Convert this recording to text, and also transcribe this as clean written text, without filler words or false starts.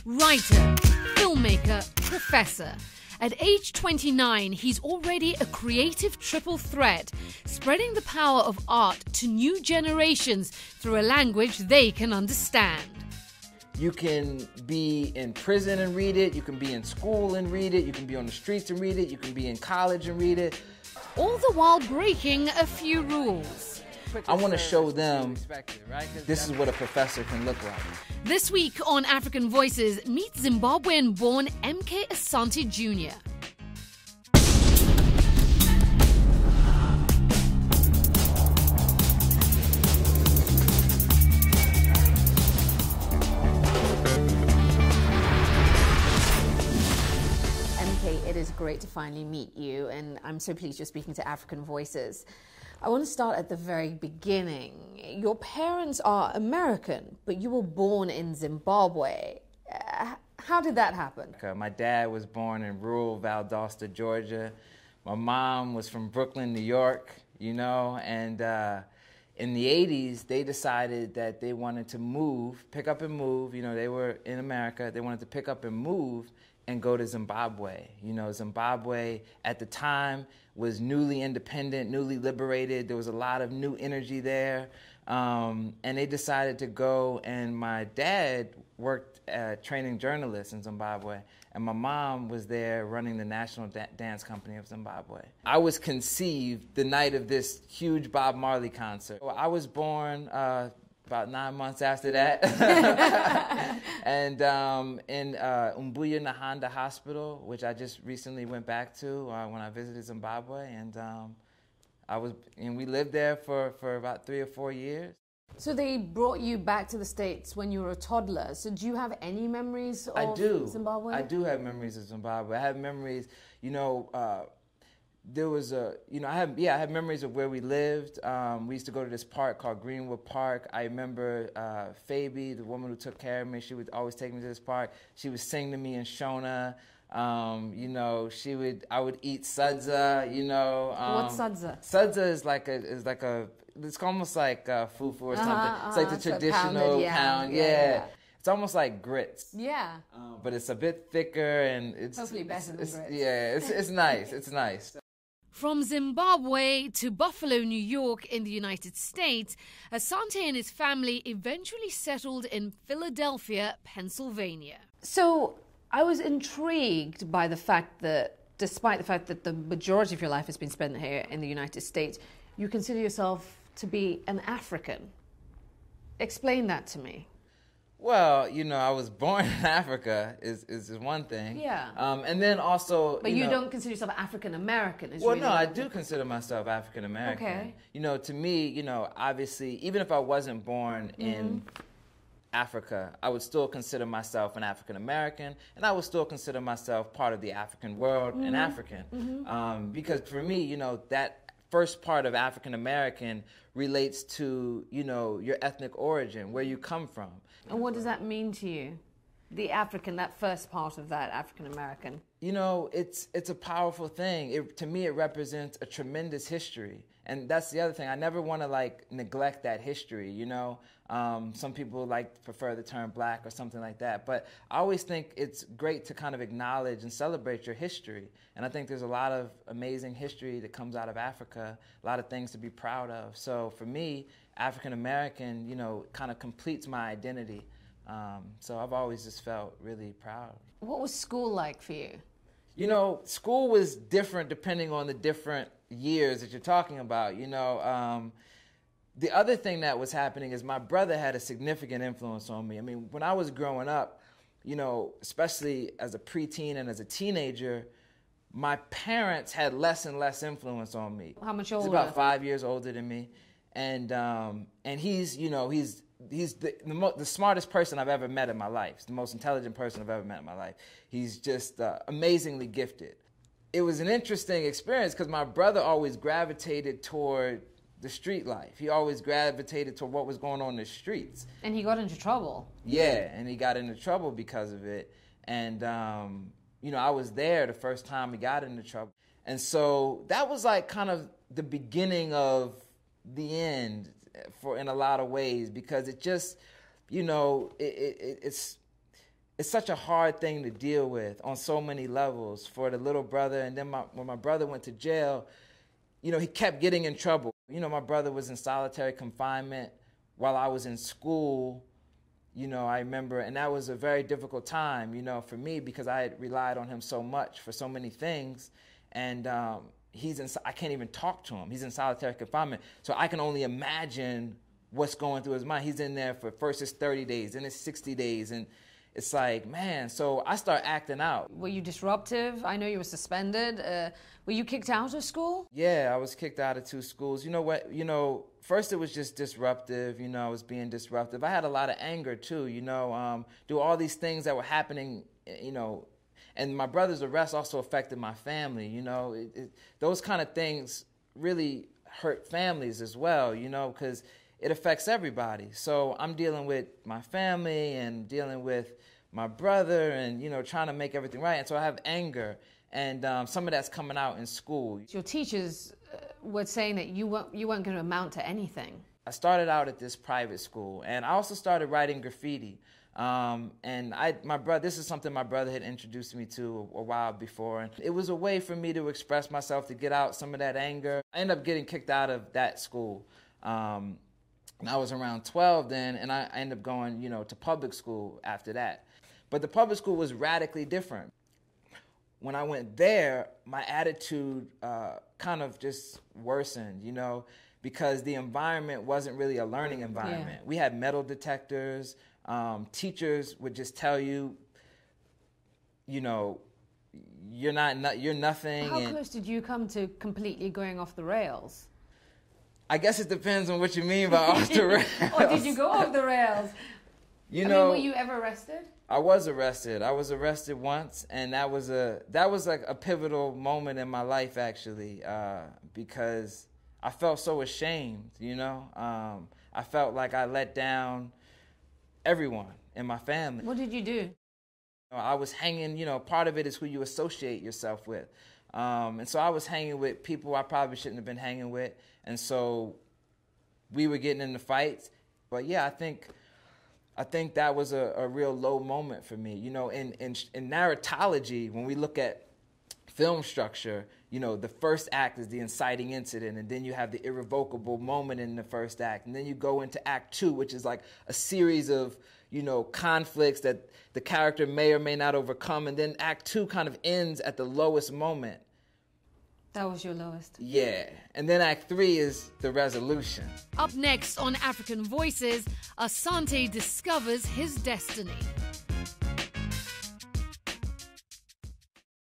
Writer, filmmaker, professor. At age 29, he's already a creative triple threat, spreading the power of art to new generations through a language they can understand. You can be in prison and read it, you can be in school and read it, you can be on the streets and read it, you can be in college and read it. All the while breaking a few rules. I want to show them this is what a professor can look like. This week on African Voices, meet Zimbabwean-born MK Asante Jr. It is great to finally meet you, and I'm so pleased you're speaking to African Voices. I want to start at the very beginning. Your parents are American, but you were born in Zimbabwe. How did that happen? My dad was born in rural Valdosta, Georgia. My mom was from Brooklyn, New York, and in the 80s, they decided that they wanted to pick up and move. They were in America. They wanted to pick up and move and go to Zimbabwe. Zimbabwe at the time was newly independent, newly liberated. There was a lot of new energy there. And they decided to go, and my dad worked training journalists in Zimbabwe, and my mom was there running the National Dance Company of Zimbabwe. I was conceived the night of this huge Bob Marley concert. I was born about 9 months after that. And in Umbuya Nahanda Hospital, which I just recently went back to when I visited Zimbabwe, and we lived there for about 3 or 4 years. So they brought you back to the States when you were a toddler. So do you have any memories of Zimbabwe? I do have memories of Zimbabwe. I have memories, there was I have memories of where we lived. We used to go to this park called Greenwood Park. I remember Fabi, the woman who took care of me, she would always take me to this park. She would sing to me in Shona. I would eat sudza, What's sudza? Sudza it's almost like fufu or something. It's like the traditional pound. Yeah. It's almost like grits. Yeah. But it's a bit thicker and it's... Hopefully better than grits. Yeah, it's nice. It's nice. From Zimbabwe to Buffalo, New York in the United States, Asante and his family eventually settled in Philadelphia, Pennsylvania. So I was intrigued by the fact that, despite the fact that the majority of your life has been spent here in the United States, you consider yourself to be an African. Explain that to me. Well, I was born in Africa is one thing. Yeah. And then also... But you don't consider yourself African-American? Well, no, I do consider myself African-American. Okay. To me, obviously, even if I wasn't born in Africa, I would still consider myself an African-American, and I would still consider myself part of the African world and African. Because for me, that first part of African-American relates to, your ethnic origin, where you come from. And what does that mean to you? The African, that first part of that, African-American. It's a powerful thing. To me, it represents a tremendous history. And that's the other thing. I never want to, neglect that history, Some people prefer the term black or something like that. But I always think it's great to kind of acknowledge and celebrate your history. And I think there's a lot of amazing history that comes out of Africa, a lot of things to be proud of. So for me, African-American, kind of completes my identity. So I've always just felt really proud. What was school like for you? School was different depending on the different years that you're talking about. The other thing that was happening is my brother had a significant influence on me. I mean, when I was growing up, especially as a preteen and as a teenager, my parents had less and less influence on me. How much older? He's about 5 years older than me. And he's the smartest person I've ever met in my life. He's the most intelligent person I've ever met in my life. He's just amazingly gifted. It was an interesting experience because my brother always gravitated toward the street life. He always gravitated toward what was going on in the streets. And he got into trouble. Yeah, and he got into trouble because of it. And, I was there the first time he got into trouble. And so that was kind of the beginning of the end in a lot of ways, because it just, it's it's such a hard thing to deal with on so many levels for the little brother. And then when my brother went to jail, you know, he kept getting in trouble. You know, my brother was in solitary confinement while I was in school. You know, I remember, and that was a very difficult time, you know, for me, because I had relied on him so much for so many things. And I can't even talk to him. He's in solitary confinement. So I can only imagine what's going through his mind. He's in there for first it's 30 days, then it's 60 days. And it's like, man, so I start acting out. Were you disruptive? I know you were suspended. Were you kicked out of school? Yeah, I was kicked out of 2 schools. You know what? You know, first it was just disruptive. You know, I was being disruptive. I had a lot of anger too, you know, do all these things that were happening, you know, and my brother's arrest also affected my family, you know. Those kind of things really hurt families as well, you know, because it affects everybody. So I'm dealing with my family and dealing with my brother and, you know, trying to make everything right. And so I have anger, and some of that's coming out in school. Your teachers were saying that you weren't going to amount to anything. I started out at this private school, and I also started writing graffiti. And my brother, this is something my brother had introduced me to a while before. And it was a way for me to express myself, to get out some of that anger. I ended up getting kicked out of that school. And I was around 12 then, and I ended up going, you know, to public school after that. But the public school was radically different. When I went there, my attitude kind of just worsened, you know, because the environment wasn't really a learning environment. Yeah. We had metal detectors. Teachers would just tell you, you know, you're nothing. How close did you come to completely going off the rails? I guess it depends on what you mean by off the rails. Or did you go off the rails? I mean, were you ever arrested? I was arrested. I was arrested once, and that was like a pivotal moment in my life, actually, because I felt so ashamed, you know. I felt like I let down everyone in my family. What did you do? I was hanging, you know, part of it is who you associate yourself with. And so I was hanging with people I probably shouldn't have been hanging with. And so we were getting into fights. But yeah, I think that was a real low moment for me. You know, in narratology, when we look at film structure, you know, the first act is the inciting incident, and then you have the irrevocable moment in the first act. And then you go into act 2, which is like a series of, you know, conflicts that the character may or may not overcome. And then act 2 kind of ends at the lowest moment. That was your lowest? Yeah. And then act 3 is the resolution. Up next on African Voices, Asante discovers his destiny.